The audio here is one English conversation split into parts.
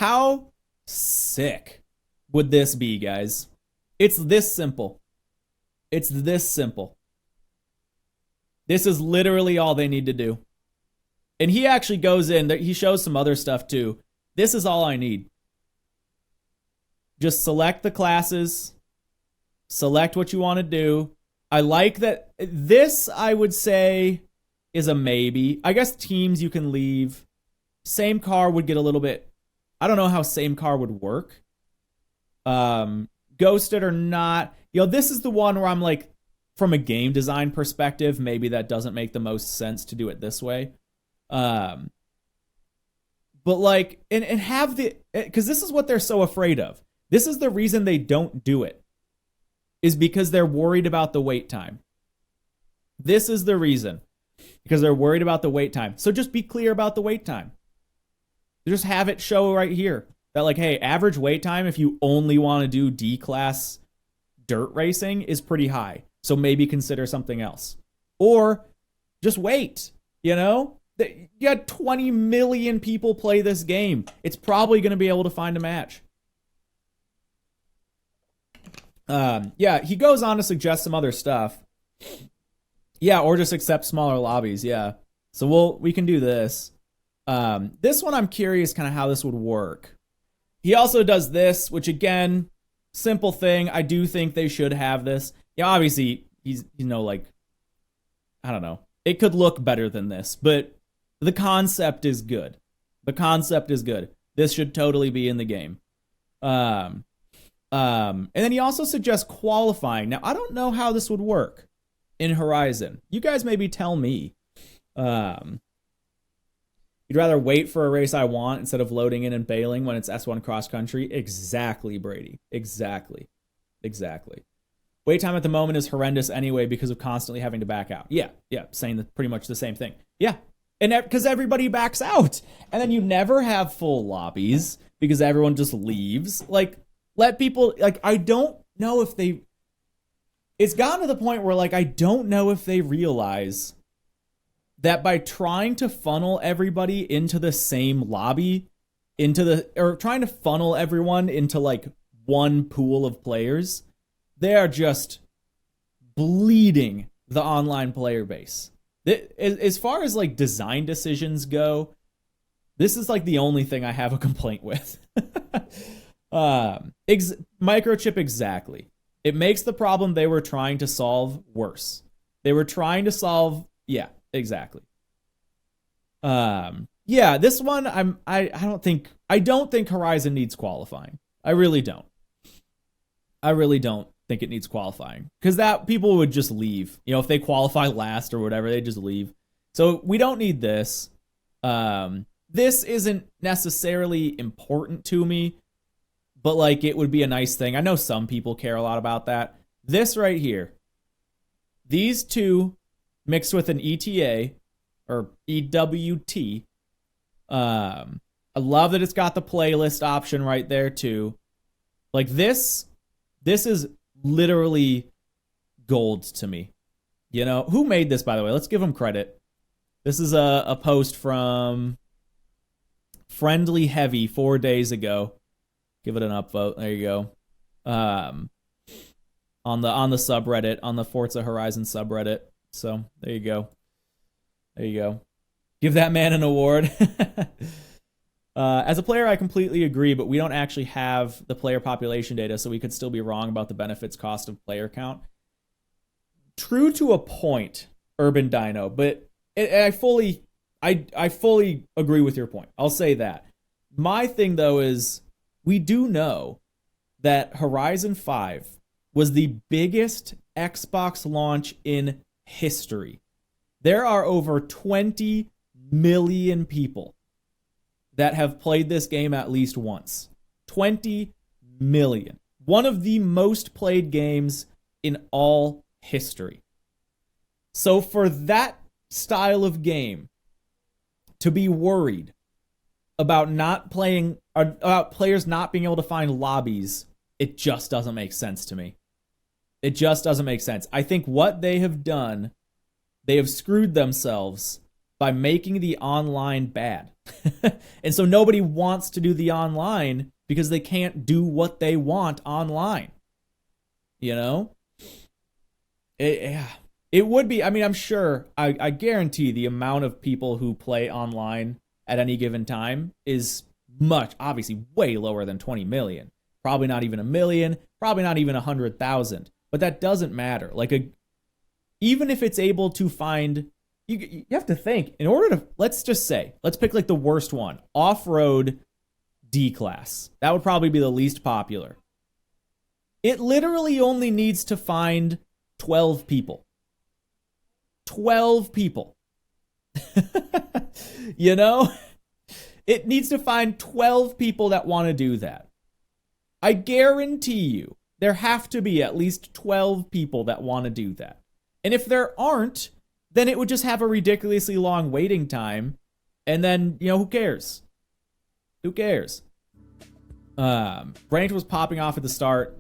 How sick would this be, guys? It's this simple. It's this simple. This is literally all they need to do. And he actually goes in, he shows some other stuff too. This is all I need. Just select the classes, select what you want to do. I like that. This, I would say, is a maybe. I guess teams you can leave. Same car would get a little bit, I don't know how same car would work. Ghosted or not. This is the one where I'm like, from a game design perspective, maybe that doesn't make the most sense to do it this way. But like, and have the, because this is what they're so afraid of. This is the reason they don't do it, is because they're worried about the wait time. This is the reason, because they're worried about the wait time. So just be clear about the wait time. Just have it show right here that like, hey, average wait time if you only want to do D-class dirt racing is pretty high. So maybe consider something else. Or just wait, You got 20 million people play this game. It's probably going to be able to find a match. He goes on to suggest some other stuff. Yeah, or just accept smaller lobbies, yeah. So we can do this. This one I'm curious kind of how this would work. He also does this, which again, simple thing. I do think they should have this. Yeah, obviously, he's, like, I don't know. It could look better than this, but the concept is good. The concept is good. This should totally be in the game. And then he also suggests qualifying. Now, I don't know how this would work in Horizon. You guys maybe tell me. You'd rather wait for a race I want instead of loading in and bailing when it's S1 cross country? Exactly, Brady. Exactly. Wait time at the moment is horrendous anyway because of constantly having to back out. Yeah, saying pretty much the same thing. Yeah, and because everybody backs out. And then you never have full lobbies because everyone just leaves. Like, let people, like, I don't know if they, it's gotten to the point where, like, I don't know if they realize that by trying to funnel everybody into the same lobby, or trying to funnel everyone into, like, one pool of players, they are just bleeding the online player base. As far as, like, design decisions go, this is, like, the only thing I have a complaint with. Microchip, exactly. It makes the problem they were trying to solve worse. They were trying to solve, yeah, exactly. This one I don't think Horizon needs qualifying. I really don't think it needs qualifying, because that people would just leave. If they qualify last or whatever, they just leave. So we don't need this. This isn't necessarily important to me, but like, it would be a nice thing. I know some people care a lot about that. This right here, these two mixed with an ETA or EWT. I love that it's got the playlist option right there too. Like, this is literally gold to me. Who made this, by the way? Let's give them credit. This is a post from Friendly Heavy 4 days ago. Give it an upvote. There you go. On the subreddit, on the Forza Horizon subreddit. So there you go. Give that man an award. As a player, I completely agree, but we don't actually have the player population data, so we could still be wrong about the benefits cost of player count. True to a point, Urban Dino, but I fully agree with your point. I'll say that. My thing, though, is we do know that Horizon 5 was the biggest Xbox launch in history. There are over 20 million people that have played this game at least once. 20 million. One of the most played games in all history. So for that style of game to be worried about about players not being able to find lobbies, it just doesn't make sense to me. It just doesn't make sense. I think what they have done, they have screwed themselves by making the online bad. And so nobody wants to do the online because they can't do what they want online. You know? It would be, I mean, I'm sure, I guarantee the amount of people who play online at any given time is obviously way lower than 20 million. Probably not even a million, probably not even 100,000. But that doesn't matter. Even if it's able to find, you have to think, in order to, let's pick like the worst one, off-road D-class. That would probably be the least popular. It literally only needs to find 12 people. 12 people. You know? It needs to find 12 people that want to do that. I guarantee you, there have to be at least 12 people that want to do that. And if there aren't, then it would just have a ridiculously long waiting time. And then, who cares? Who cares? Ranked was popping off at the start.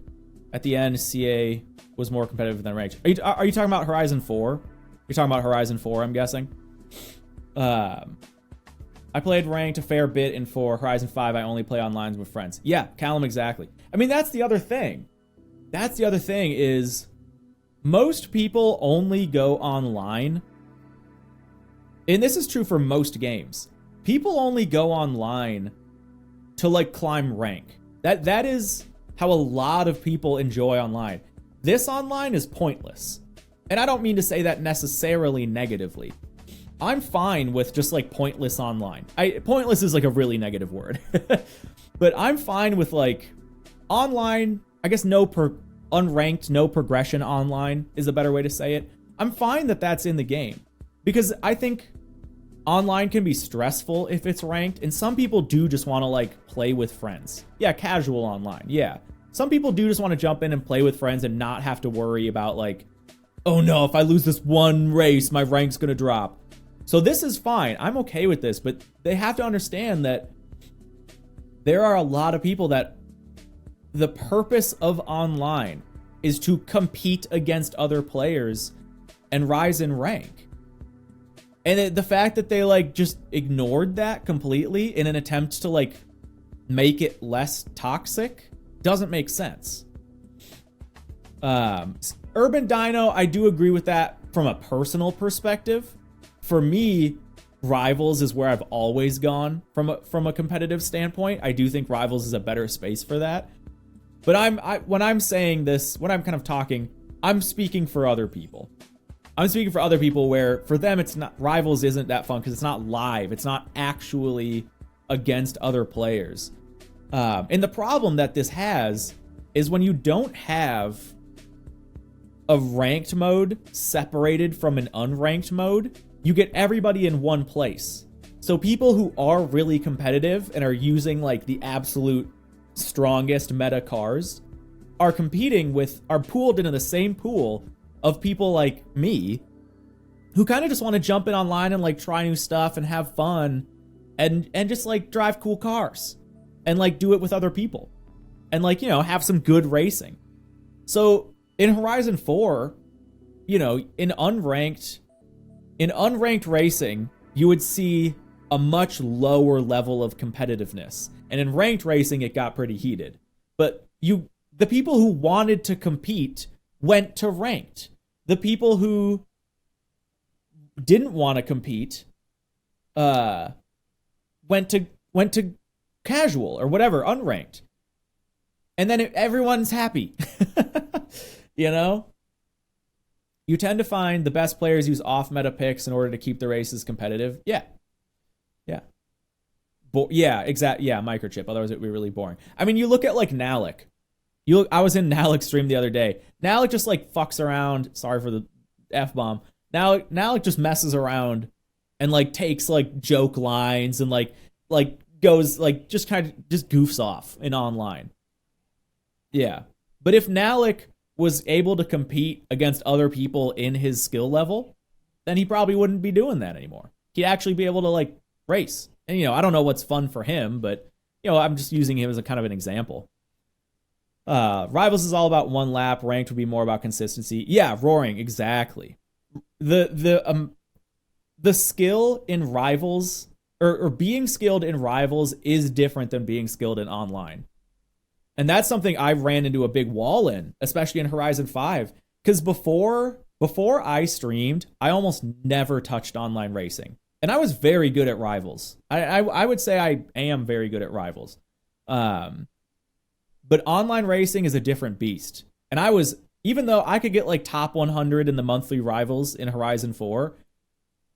At the end, CA was more competitive than Ranked. Are you talking about Horizon 4? You're talking about Horizon 4, I'm guessing? I played Ranked a fair bit, and for Horizon 5, I only play online with friends. Yeah, Callum, exactly. I mean, that's the other thing. Is most people only go online. And this is true for most games. People only go online to, climb rank. That is how a lot of people enjoy online. This online is pointless. And I don't mean to say that necessarily negatively. I'm fine with just pointless online. Pointless is a really negative word. But I'm fine with online, I guess unranked, no progression online is a better way to say it. I'm fine that that's in the game. Because I think online can be stressful if it's ranked, and some people do just want to play with friends. Yeah, casual online. Yeah. Some people do just want to jump in and play with friends and not have to worry about oh no, if I lose this one race, my rank's going to drop. So this is fine. I'm okay with this, but they have to understand that there are a lot of people that the purpose of online is to compete against other players and rise in rank. And the fact that they just ignored that completely in an attempt to make it less toxic doesn't make sense. Urban Dino, I do agree with that from a personal perspective. For me, Rivals is where I've always gone from a competitive standpoint. I do think Rivals is a better space for that. But when I'm saying this, when I'm kind of talking, I'm speaking for other people. I'm speaking for other people where for them it's not, Rivals isn't that fun because it's not live. It's not actually against other players. And the problem that this has is when you don't have a ranked mode separated from an unranked mode, you get everybody in one place. So people who are really competitive and are using the absolute strongest meta cars are pooled into the same pool of people like me who kind of just want to jump in online and try new stuff and have fun and just drive cool cars and do it with other people and have some good racing. So in Horizon 4, in unranked racing, you would see a much lower level of competitiveness. And in ranked racing, it got pretty heated. But the people who wanted to compete went to ranked. The people who didn't want to compete went to casual or whatever, unranked. And then everyone's happy. You tend to find the best players use off-meta picks in order to keep the races competitive. Yeah. Exactly. Yeah, microchip. Otherwise, it would be really boring. I mean, you look at Nalik. I was in Nalik's stream the other day. Nalik just fucks around. Sorry for the F-bomb. Nalik just messes around and takes joke lines and goes just goofs off in online. Yeah. But if Nalik was able to compete against other people in his skill level, then he probably wouldn't be doing that anymore. He'd actually be able to race. And I don't know what's fun for him, but I'm just using him as a kind of an example. Rivals is all about one lap. Ranked would be more about consistency. Yeah, roaring, exactly. The the skill in Rivals or being skilled in Rivals is different than being skilled in online. And that's something I ran into a big wall in, especially in Horizon 5. Because before I streamed, I almost never touched online racing. And I was very good at Rivals. I would say I am very good at Rivals. But online racing is a different beast. And I was, even though I could get like top 100 in the monthly Rivals in Horizon 4,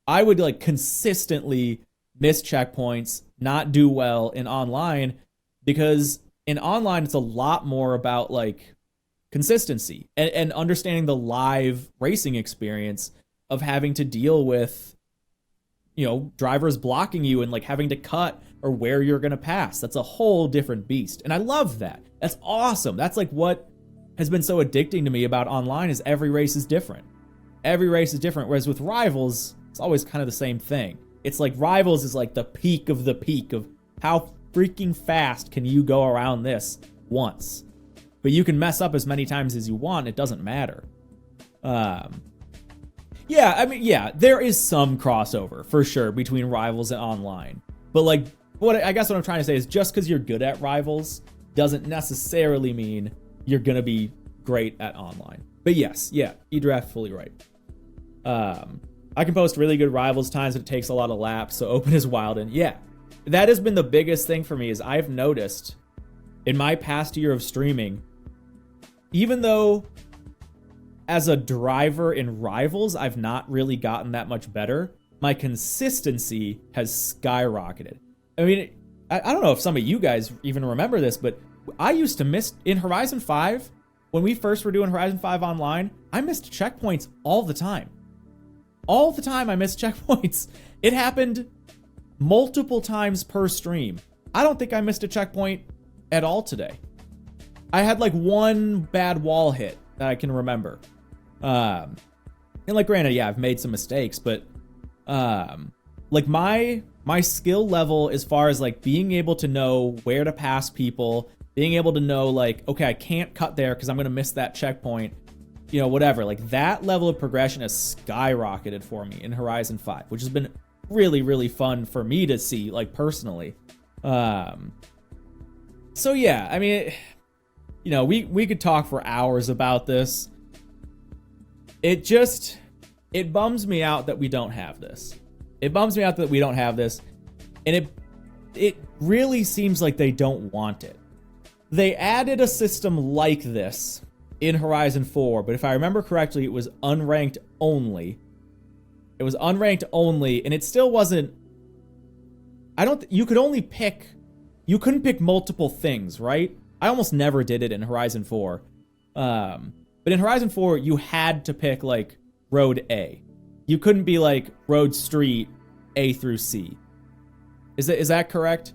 I would like consistently miss checkpoints, not do well in online, because in online it's a lot more about like consistency and understanding the live racing experience of having to deal with, you know, drivers blocking you and like having to cut or where you're going to pass. That's a whole different beast. And I love that. That's awesome. That's like what has been so addicting to me about online is every race is different. Every race is different. Whereas with Rivals, it's always kind of the same thing. It's like Rivals is like the peak of how freaking fast can you go around this once. But you can mess up as many times as you want. It doesn't matter. Yeah, I mean, yeah, there is some crossover for sure between Rivals and online. But like, what I'm trying to say is just because you're good at Rivals doesn't necessarily mean you're gonna be great at online. But yes, yeah, eDraft fully right. I can post really good Rivals times, but it takes a lot of laps, so open is wild. And yeah, that has been the biggest thing for me is I've noticed in my past year of streaming, even though as a driver in Rivals, I've not really gotten that much better, my consistency has skyrocketed. I mean, I don't know if some of you guys even remember this, but I used to miss, in Horizon 5, when we first were doing Horizon 5 online, I missed checkpoints all the time. All the time I missed checkpoints. It happened multiple times per stream. I don't think I missed a checkpoint at all today. I had like one bad wall hit that I can remember. And like, granted, yeah, I've made some mistakes, but like my skill level as far as like being able to know where to pass people, being able to know like, okay, I can't cut there because I'm going to miss that checkpoint, you know, whatever. Like that level of progression has skyrocketed for me in Horizon 5, which has been really, really fun for me to see, like personally. So yeah, I mean, you know, we could talk for hours about this. It bums me out that we don't have this. It bums me out that we don't have this. And it really seems like they don't want it. They added a system like this in Horizon 4, but if I remember correctly, it was unranked only. It was unranked only, and it still wasn't... you couldn't pick multiple things, right? I almost never did it in Horizon 4. But in Horizon 4, you had to pick, like, Road A. You couldn't be, like, Road Street A through C. Is that correct?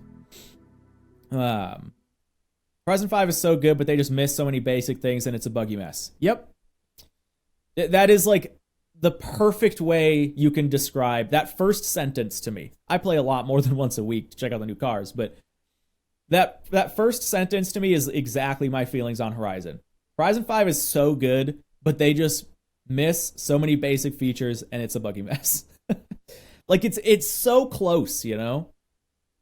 Horizon 5 is so good, but they just miss so many basic things, and it's a buggy mess. Yep. That is, like, the perfect way you can describe that first sentence to me. I play a lot more than once a week to check out the new cars, but that first sentence to me is exactly my feelings on Horizon. Horizon 5 is so good, but they just miss so many basic features, and it's a buggy mess. Like, it's so close, you know?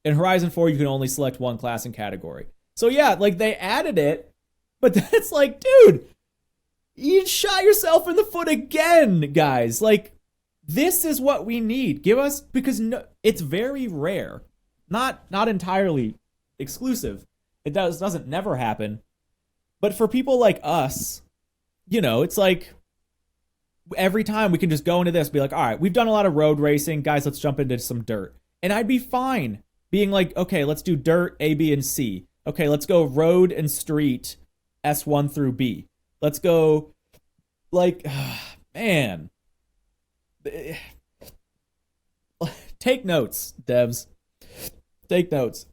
In Horizon 4, you can only select one class and category. So yeah, like, they added it, but that's like, dude, you shot yourself in the foot again, guys. Like, this is what we need. Give us, because no, it's very rare. Not entirely exclusive. It doesn't never happen. But for people like us, you know, it's like every time we can just go into this, be like, all right, we've done a lot of road racing. Guys, let's jump into some dirt. And I'd be fine being like, okay, let's do dirt, A, B, and C. Okay, let's go road and street, S1 through B. Let's go, like, man. Take notes, devs. Take notes.